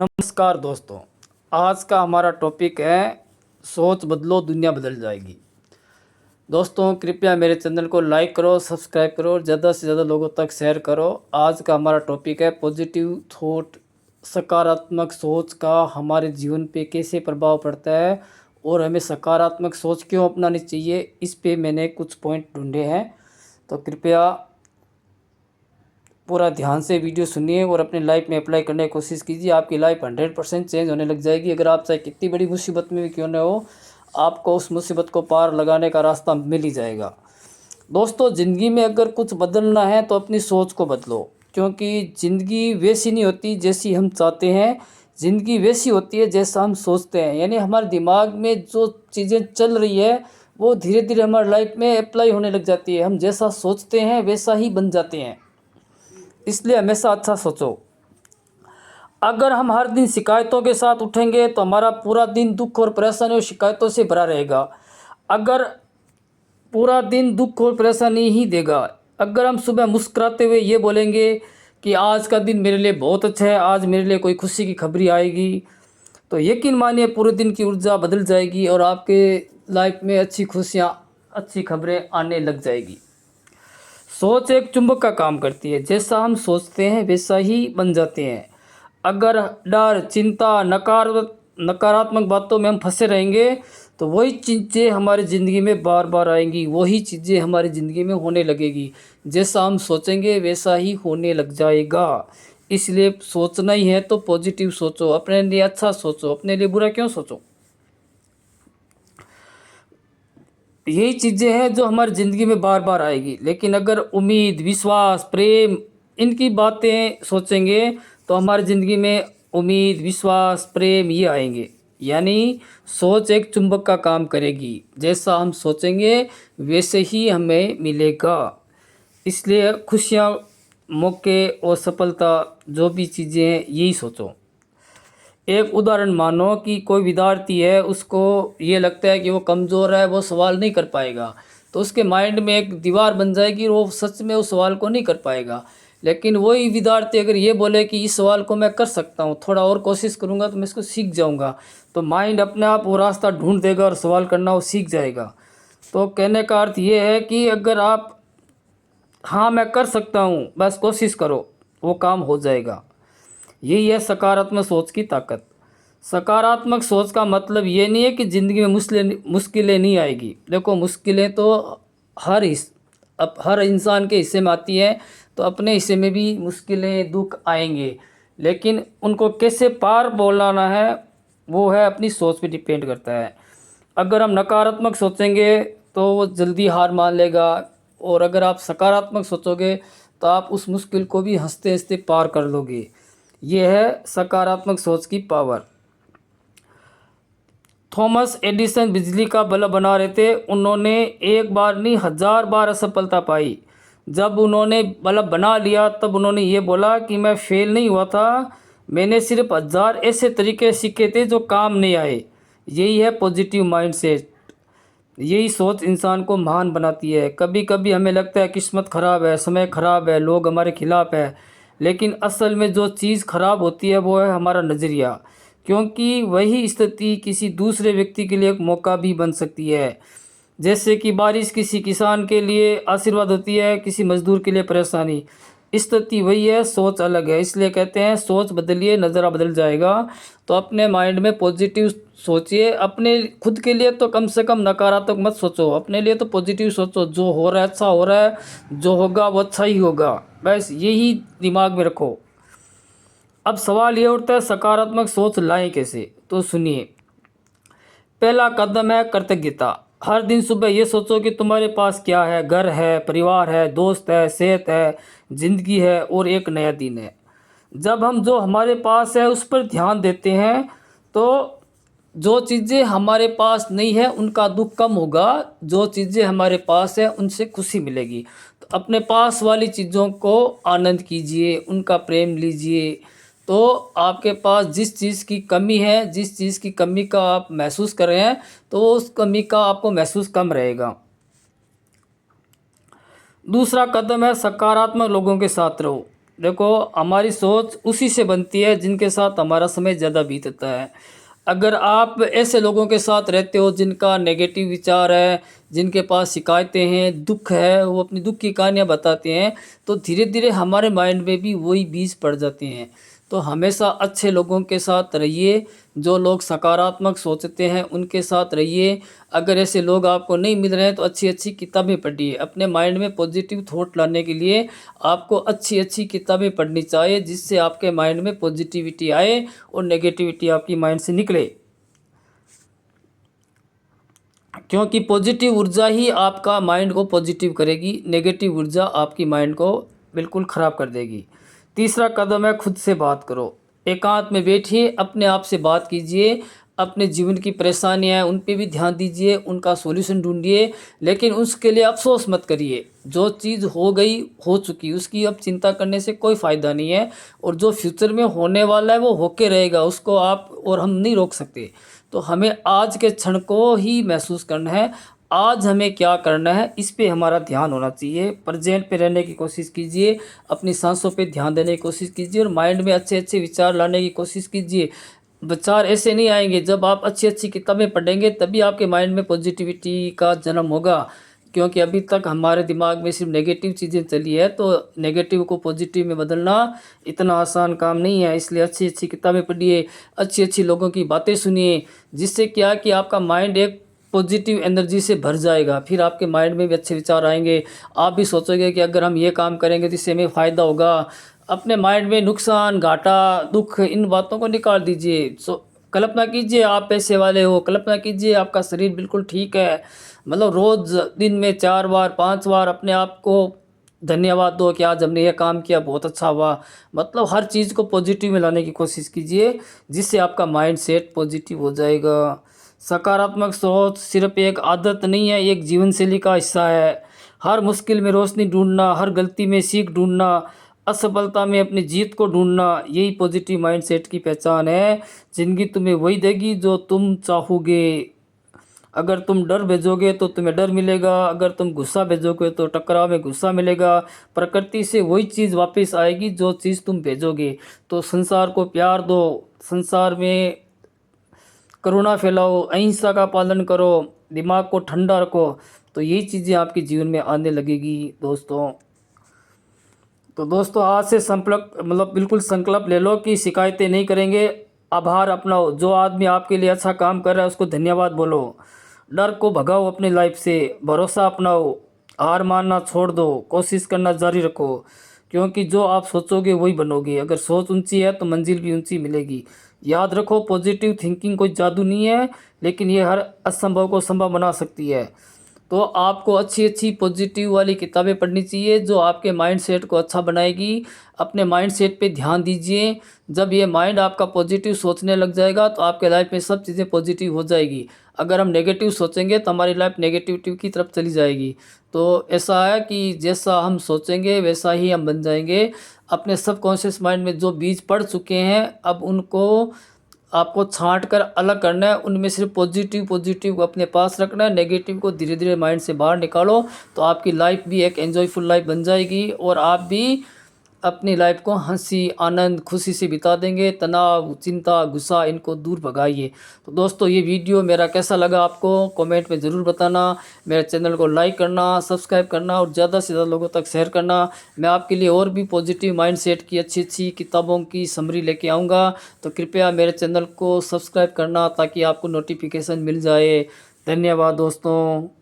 नमस्कार दोस्तों। आज का हमारा टॉपिक है सोच बदलो दुनिया बदल जाएगी। दोस्तों कृपया मेरे चैनल को लाइक करो, सब्सक्राइब करो और ज़्यादा से ज़्यादा लोगों तक शेयर करो। आज का हमारा टॉपिक है पॉजिटिव थॉट, सकारात्मक सोच का हमारे जीवन पे कैसे प्रभाव पड़ता है और हमें सकारात्मक सोच क्यों अपनानी चाहिए। इस पे मैंने कुछ पॉइंट ढूंढे हैं, तो कृपया पूरा ध्यान से वीडियो सुनिए और अपनी लाइफ में अप्लाई करने की कोशिश कीजिए। आपकी लाइफ 100% चेंज होने लग जाएगी। अगर आप चाहे कितनी बड़ी मुसीबत में भी क्यों न हो, आपको उस मुसीबत को पार लगाने का रास्ता मिल ही जाएगा। दोस्तों ज़िंदगी में अगर कुछ बदलना है तो अपनी सोच को बदलो, क्योंकि ज़िंदगी वैसी नहीं होती जैसी हम चाहते हैं। ज़िंदगी वैसी होती है जैसा हम सोचते हैं। यानी हमारे दिमाग में जो चीज़ें चल रही है वो धीरे धीरे हमारी लाइफ में अप्लाई होने लग जाती है। हम जैसा सोचते हैं वैसा ही बन जाते हैं। इसलिए हमेशा अच्छा सोचो। अगर हम हर दिन शिकायतों के साथ उठेंगे तो हमारा पूरा दिन दुख और परेशानी और शिकायतों से भरा रहेगा। अगर पूरा दिन दुख और परेशानी ही देगा, अगर हम सुबह मुस्कुराते हुए ये बोलेंगे कि आज का दिन मेरे लिए बहुत अच्छा है, आज मेरे लिए कोई खुशी की खबरी आएगी, तो यकीन मानिए पूरे दिन की ऊर्जा बदल जाएगी और आपके लाइफ में अच्छी खुशियाँ, अच्छी खबरें आने लग जाएगी। सोच एक चुंबक का काम करती है। जैसा हम सोचते हैं वैसा ही बन जाते हैं। अगर डर, चिंता, नकारात्मक बातों में हम फंसे रहेंगे तो वही चीज़ें हमारी ज़िंदगी में बार बार आएंगी, वही चीज़ें हमारी ज़िंदगी में होने लगेगी। जैसा हम सोचेंगे वैसा ही होने लग जाएगा। इसलिए सोचना ही है तो पॉजिटिव सोचो, अपने लिए अच्छा सोचो, अपने लिए बुरा क्यों सोचो। यही चीज़ें हैं जो हमारी ज़िंदगी में बार बार आएगी। लेकिन अगर उम्मीद, विश्वास, प्रेम, इनकी बातें सोचेंगे तो हमारी ज़िंदगी में उम्मीद, विश्वास, प्रेम ये आएंगे। यानी सोच एक चुंबक का काम करेगी। जैसा हम सोचेंगे वैसे ही हमें मिलेगा। इसलिए खुशियाँ, मौके और सफलता, जो भी चीज़ें हैं यही सोचो। एक उदाहरण मानो कि कोई विद्यार्थी है, उसको ये लगता है कि वो कमज़ोर है, वो सवाल नहीं कर पाएगा, तो उसके माइंड में एक दीवार बन जाएगी और वो सच में उस सवाल को नहीं कर पाएगा। लेकिन वही विद्यार्थी अगर ये बोले कि इस सवाल को मैं कर सकता हूँ, थोड़ा और कोशिश करूँगा तो मैं इसको सीख जाऊँगा, तो माइंड अपने आप वो रास्ता ढूंढ देगा और सवाल करना वो सीख जाएगा। तो कहने का अर्थ ये है कि अगर आप हाँ मैं कर सकता हूँ, बस कोशिश करो, वो काम हो जाएगा। यही है सकारात्मक सोच की ताकत। सकारात्मक सोच का मतलब ये नहीं है कि ज़िंदगी में मुश्किलें नहीं आएगी। देखो मुश्किलें तो हर इंसान के हिस्से में आती है, तो अपने हिस्से में भी मुश्किलें, दुख आएंगे। लेकिन उनको कैसे पार बोलाना है वो है अपनी सोच पे डिपेंड करता है। अगर हम नकारात्मक सोचेंगे तो वो जल्दी हार मान लेगा, और अगर आप सकारात्मक सोचोगे तो आप उस मुश्किल को भी हंसते हंसते पार कर लोगे। ये है सकारात्मक सोच की पावर। थॉमस एडिसन बिजली का बल्ब बना रहे थे। उन्होंने एक बार नहीं 1000 बार असफलता पाई। जब उन्होंने बल्ब बना लिया तब उन्होंने ये बोला कि मैं फेल नहीं हुआ था, मैंने सिर्फ 1000 ऐसे तरीके सीखे थे जो काम नहीं आए। यही है पॉजिटिव माइंडसेट। यही सोच इंसान को महान बनाती है। कभी कभी हमें लगता है किस्मत ख़राब है, समय ख़राब है, लोग हमारे खिलाफ है, लेकिन असल में जो चीज़ ख़राब होती है वो है हमारा नज़रिया। क्योंकि वही स्थिति किसी दूसरे व्यक्ति के लिए एक मौका भी बन सकती है। जैसे कि बारिश किसी किसान के लिए आशीर्वाद होती है, किसी मजदूर के लिए परेशानी। स्थिति वही है, सोच अलग है। इसलिए कहते हैं सोच बदलिए, नज़रा बदल जाएगा। तो अपने माइंड में पॉजिटिव सोचिए। अपने खुद के लिए तो कम से कम नकारात्मक मत सोचो, अपने लिए तो पॉजिटिव सोचो। जो हो रहा है अच्छा हो रहा है, जो होगा वो अच्छा ही होगा, बस यही दिमाग में रखो। अब सवाल ये उठता है सकारात्मक सोच लाएं कैसे। तो सुनिए, पहला कदम है कृतज्ञता। हर दिन सुबह ये सोचो कि तुम्हारे पास क्या है। घर है, परिवार है, दोस्त है, सेहत है, ज़िंदगी है और एक नया दिन है। जब हम जो हमारे पास है उस पर ध्यान देते हैं तो जो चीज़ें हमारे पास नहीं है उनका दुख कम होगा, जो चीज़ें हमारे पास है उनसे खुशी मिलेगी। तो अपने पास वाली चीज़ों को आनंद कीजिए, उनका प्रेम लीजिए। तो आपके पास जिस चीज़ की कमी है, जिस चीज़ की कमी का आप महसूस कर रहे हैं, तो उस कमी का आपको महसूस कम रहेगा। दूसरा कदम है सकारात्मक लोगों के साथ रहो। देखो, हमारी सोच उसी से बनती है जिनके साथ हमारा समय ज़्यादा बीतता है। अगर आप ऐसे लोगों के साथ रहते हो जिनका नेगेटिव विचार है, जिनके पास शिकायतें हैं, दुःख है, वो अपनी दुःख की कहानियाँ बताते हैं, तो धीरे-धीरे हमारे माइंड में भी वही बीज पड़ जाते हैं। तो हमेशा अच्छे लोगों के साथ रहिए, जो लोग सकारात्मक सोचते हैं उनके साथ रहिए। अगर ऐसे लोग आपको नहीं मिल रहे हैं तो अच्छी-अच्छी किताबें पढ़िए। अपने माइंड में पॉजिटिव थॉट लाने के लिए आपको अच्छी-अच्छी किताबें पढ़नी चाहिए, जिससे आपके माइंड में पॉजिटिविटी आए और नेगेटिविटी आपकी माइंड से निकले। क्योंकि पॉजिटिव ऊर्जा ही आपका माइंड को पॉजिटिव करेगी, नेगेटिव ऊर्जा आपकी माइंड को बिल्कुल ख़राब कर देगी। तीसरा कदम है, खुद से बात करो। एकांत में बैठिए, अपने आप से बात कीजिए, अपने जीवन की परेशानियाँ हैं उन पे भी ध्यान दीजिए, उनका सॉल्यूशन ढूँढिए, लेकिन उसके लिए अफ़सोस मत करिए। जो चीज़ हो गई, हो चुकी, उसकी अब चिंता करने से कोई फ़ायदा नहीं है, और जो फ्यूचर में होने वाला है वो होके रहेगा, उसको आप और हम नहीं रोक सकते। तो हमें आज के क्षण को ही महसूस करना है, आज हमें क्या करना है इस पे हमारा ध्यान होना चाहिए। प्रेजेंट पे रहने की कोशिश कीजिए, अपनी सांसों पे ध्यान देने की कोशिश कीजिए और माइंड में अच्छे-अच्छे विचार लाने की कोशिश कीजिए। विचार ऐसे नहीं आएँगे, जब आप अच्छी-अच्छी किताबें पढ़ेंगे तभी आपके माइंड में पॉजिटिविटी का जन्म होगा। क्योंकि अभी तक हमारे दिमाग में सिर्फ नेगेटिव चीज़ें चली है, तो नेगेटिव को पॉजिटिव में बदलना इतना आसान काम नहीं है। इसलिए अच्छी-अच्छी किताबें पढ़िए, अच्छी-अच्छी लोगों की बातें सुनिए, जिससे क्या कि आपका माइंड एक पॉजिटिव एनर्जी से भर जाएगा। फिर आपके माइंड में भी अच्छे विचार आएँगे। आप भी सोचोगे कि अगर हम ये काम करेंगे तो इससे हमें फ़ायदा होगा। अपने माइंड में नुकसान, घाटा, दुःख इन बातों को निकाल दीजिए। कल्पना कीजिए आप पैसे वाले हो, कल्पना कीजिए आपका शरीर बिल्कुल ठीक है। मतलब रोज़ दिन में 4 बार 5 बार अपने आप को धन्यवाद दो कि आज हमने ये काम किया, बहुत अच्छा हुआ। मतलब हर चीज़ को पॉजिटिव में लाने की कोशिश कीजिए, जिससे आपका माइंडसेट पॉजिटिव हो जाएगा। सकारात्मक सोच सिर्फ़ एक आदत नहीं है, एक जीवन शैली का हिस्सा है। हर मुश्किल में रोशनी ढूँढना, हर गलती में सीख ढूँढना, असफलता में अपनी जीत को ढूँढना, यही पॉजिटिव माइंडसेट की पहचान है। ज़िंदगी तुम्हें वही देगी जो तुम चाहोगे। अगर तुम डर भेजोगे तो तुम्हें डर मिलेगा, अगर तुम गुस्सा भेजोगे तो टकराव में गुस्सा मिलेगा। प्रकृति से वही चीज़ वापस आएगी जो चीज़ तुम भेजोगे। तो संसार को प्यार दो, संसार में करुणा फैलाओ, अहिंसा का पालन करो, दिमाग को ठंडा रखो, तो यही चीज़ें आपके जीवन में आने लगेगी दोस्तों। तो दोस्तों, आज से संकल्प मतलब बिल्कुल संकल्प ले लो कि शिकायतें नहीं करेंगे। आभार अपनाओ, जो आदमी आपके लिए अच्छा काम कर रहा है उसको धन्यवाद बोलो। डर को भगाओ अपनी लाइफ से, भरोसा अपनाओ, हार मानना छोड़ दो, कोशिश करना जारी रखो, क्योंकि जो आप सोचोगे वही बनोगे। अगर सोच ऊंची है तो मंजिल भी ऊंची मिलेगी। याद रखो, पॉजिटिव थिंकिंग कोई जादू नहीं है, लेकिन ये हर असंभव को संभव बना सकती है। तो आपको अच्छी-अच्छी पॉजिटिव वाली किताबें पढ़नी चाहिए, जो आपके माइंडसेट को अच्छा बनाएगी। अपने माइंडसेट पे ध्यान दीजिए। जब ये माइंड आपका पॉजिटिव सोचने लग जाएगा तो आपके लाइफ में सब चीज़ें पॉजिटिव हो जाएगी। अगर हम नेगेटिव सोचेंगे तो हमारी लाइफ नेगेटिविटी की तरफ चली जाएगी। तो ऐसा है कि जैसा हम सोचेंगे वैसा ही हम बन जाएंगे। अपने सबकॉन्शियस माइंड में जो बीज पड़ चुके हैं, अब उनको आपको छाँट कर अलग करना है। उनमें सिर्फ पॉजिटिव को अपने पास रखना है, नेगेटिव को धीरे-धीरे माइंड से बाहर निकालो, तो आपकी लाइफ भी एक एन्जॉयफुल लाइफ बन जाएगी और आप भी अपनी लाइफ को हँसी, आनंद, खुशी से बिता देंगे। तनाव, चिंता, गुस्सा इनको दूर भगाइए। तो दोस्तों, ये वीडियो मेरा कैसा लगा आपको कमेंट में ज़रूर बताना। मेरे चैनल को लाइक करना, सब्सक्राइब करना और ज़्यादा से ज़्यादा लोगों तक शेयर करना। मैं आपके लिए और भी पॉजिटिव माइंडसेट की अच्छी-अच्छी किताबों की समरी लेके आऊँगा। तो कृपया मेरे चैनल को सब्सक्राइब करना ताकि आपको नोटिफिकेशन मिल जाए। धन्यवाद दोस्तों।